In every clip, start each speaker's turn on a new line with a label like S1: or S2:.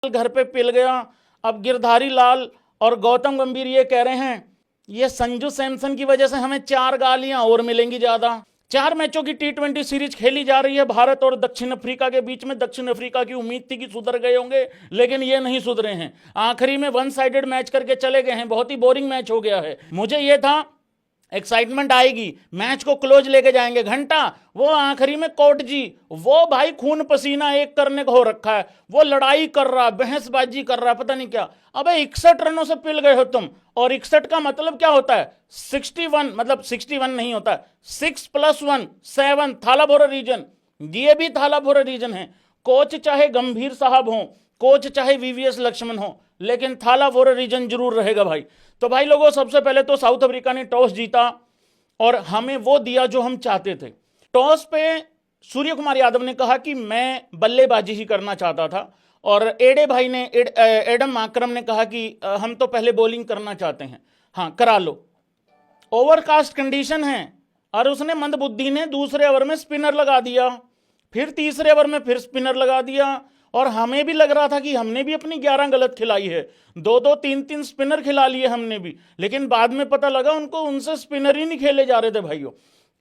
S1: घर पे पिल गया। अब गिरधारी लाल और गौतम गंभीर ये कह रहे हैं ये संजू सैमसन की वजह से हमें 4 गालियां और मिलेंगी ज्यादा। 4 मैचों की T20 सीरीज खेली जा रही है भारत और दक्षिण अफ्रीका के बीच में। दक्षिण अफ्रीका की उम्मीद थी कि सुधर गए होंगे, लेकिन ये नहीं सुधरे हैं। आखिरी में 1 साइडेड मैच करके चले गए हैं। बहुत ही बोरिंग मैच हो गया है। मुझे ये था एक्साइटमेंट आएगी, मैच को क्लोज लेके जाएंगे घंटा। वो आखिरी में कोर्ट जी, वो भाई खून पसीना एक करने को हो रखा है। वो लड़ाई कर रहा, बहसबाजी कर रहा, पता नहीं क्या। अबे 61 रनों से पिल गए हो तुम। और 61 का मतलब क्या होता है? 61 मतलब 61 नहीं होता, 6 + 1 7 थालाभोरा रीजन। ये भी थालाभोरा रीजन है। कोच चाहे गंभीर साहब हो, कोच चाहे VVS लक्ष्मण हो, लेकिन थालाभोरा रीजन जरूर रहेगा भाई। तो भाई लोगों, सबसे पहले तो साउथ अफ्रीका ने टॉस जीता और हमें वो दिया जो हम चाहते थे। टॉस पे सूर्य कुमार यादव ने कहा कि मैं बल्लेबाजी ही करना चाहता था, और एडे भाई ने एडम माकरम ने कहा कि हम तो पहले बॉलिंग करना चाहते हैं। हाँ, करा लो, ओवरकास्ट कंडीशन है। और उसने मंदबुद्धि ने दूसरे ओवर में स्पिनर लगा दिया, फिर तीसरे ओवर में फिर स्पिनर लगा दिया। और हमें भी लग रहा था कि हमने भी अपनी 11 गलत खिलाई है। 2-2 3-3 स्पिनर खिला लिए हमने भी, लेकिन बाद में पता लगा उनसे स्पिनर ही नहीं खेले जा रहे थे भाइयों।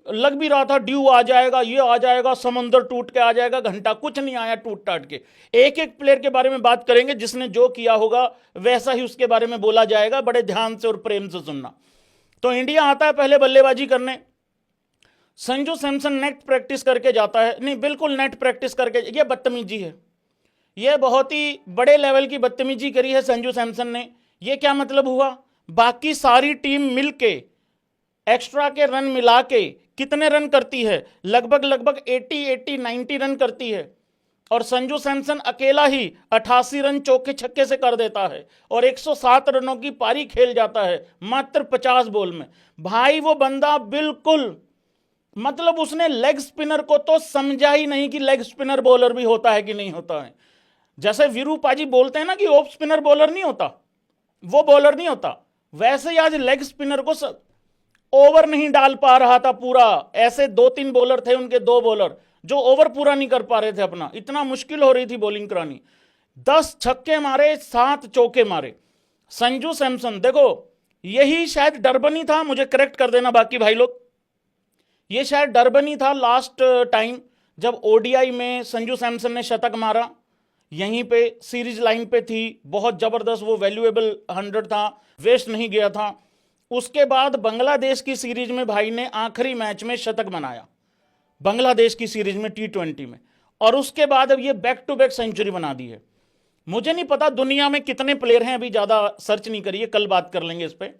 S1: लग भी रहा था ड्यू आ जाएगा, ये आ जाएगा, समुंदर टूट के आ जाएगा, घंटा कुछ नहीं आया टूट टाट के। एक एक प्लेयर के बारे में बात करेंगे, जिसने जो किया होगा वैसा ही उसके बारे में बोला जाएगा। बड़े ध्यान से और प्रेम से सुनना। तो इंडिया आता है पहले बल्लेबाजी करने। संजू सैमसन नेट प्रैक्टिस करके जाता है, नहीं बिल्कुल नेट प्रैक्टिस करके। ये बदतमीजी है, ये बहुत ही बड़े लेवल की बदतमीजी करी है संजू सैमसन ने। ये क्या मतलब हुआ? बाकी सारी टीम मिलके एक्स्ट्रा के रन मिला के कितने रन करती है? लगभग 80 90 रन करती है, और संजू सैमसन अकेला ही 88 रन चौके छक्के से कर देता है और 107 रनों की पारी खेल जाता है मात्र 50 बॉल में। भाई वो बंदा बिल्कुल, मतलब उसने लेग स्पिनर को तो समझा ही नहीं कि लेग स्पिनर बॉलर भी होता है कि नहीं होता है। जैसे वीरूपाजी बोलते हैं ना कि ऑफ स्पिनर बॉलर नहीं होता, वो बॉलर नहीं होता, वैसे ही आज लेग स्पिनर को ओवर नहीं डाल पा रहा था पूरा। ऐसे 2-3 बॉलर थे उनके, 2 बॉलर जो ओवर पूरा नहीं कर पा रहे थे अपना। इतना मुश्किल हो रही थी बॉलिंग करानी। 10 छक्के मारे, 7 चौके मारे संजू सैमसन। देखो, यही शायद डरबनी था, मुझे करेक्ट कर देना बाकी भाई लोग, ये शायद डरबनी था लास्ट टाइम जब ODI में संजू सैमसन ने शतक मारा। यहीं पे सीरीज लाइन पे थी, बहुत जबरदस्त, वो वैल्यूएबल 100 था, वेस्ट नहीं गया था। उसके बाद बांग्लादेश की सीरीज में भाई ने आखिरी मैच में शतक बनाया, बांग्लादेश की सीरीज में T20 में, और उसके बाद अब ये बैक टू बैक सेंचुरी बना दी है। मुझे नहीं पता दुनिया में कितने प्लेयर हैं, अभी ज़्यादा सर्च नहीं करिए, कल बात कर लेंगे इस पर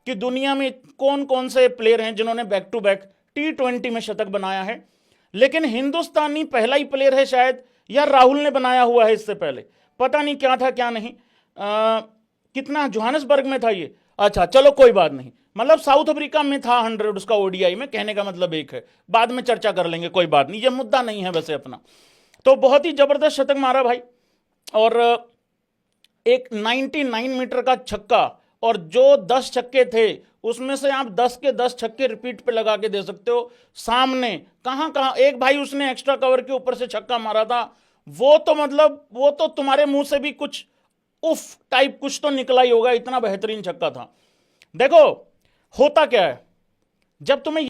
S1: कि दुनिया में कौन कौन से प्लेयर हैं जिन्होंने बैक टू बैक T20 में शतक बनाया है। लेकिन हिंदुस्तानी पहला ही प्लेयर है शायद, या राहुल ने बनाया हुआ है इससे पहले, पता नहीं क्या था क्या नहीं। कितना जोहानिसबर्ग में था ये, अच्छा चलो कोई बात नहीं, मतलब साउथ अफ्रीका में था 100 उसका ODI में, कहने का मतलब एक है, बाद में चर्चा कर लेंगे, कोई बात नहीं, ये मुद्दा नहीं है वैसे अपना। तो बहुत ही जबरदस्त शतक मारा भाई, और एक 99 मीटर का छक्का, और जो 10 छक्के थे उसमें से आप 10 के 10 छक्के रिपीट पे लगा के दे सकते हो। सामने कहां कहां एक भाई उसने एक्स्ट्रा कवर के ऊपर से छक्का मारा था, वो तो मतलब वो तो तुम्हारे मुंह से भी कुछ उफ टाइप कुछ तो निकला ही होगा, इतना बेहतरीन छक्का था। देखो होता क्या है, जब तुम्हें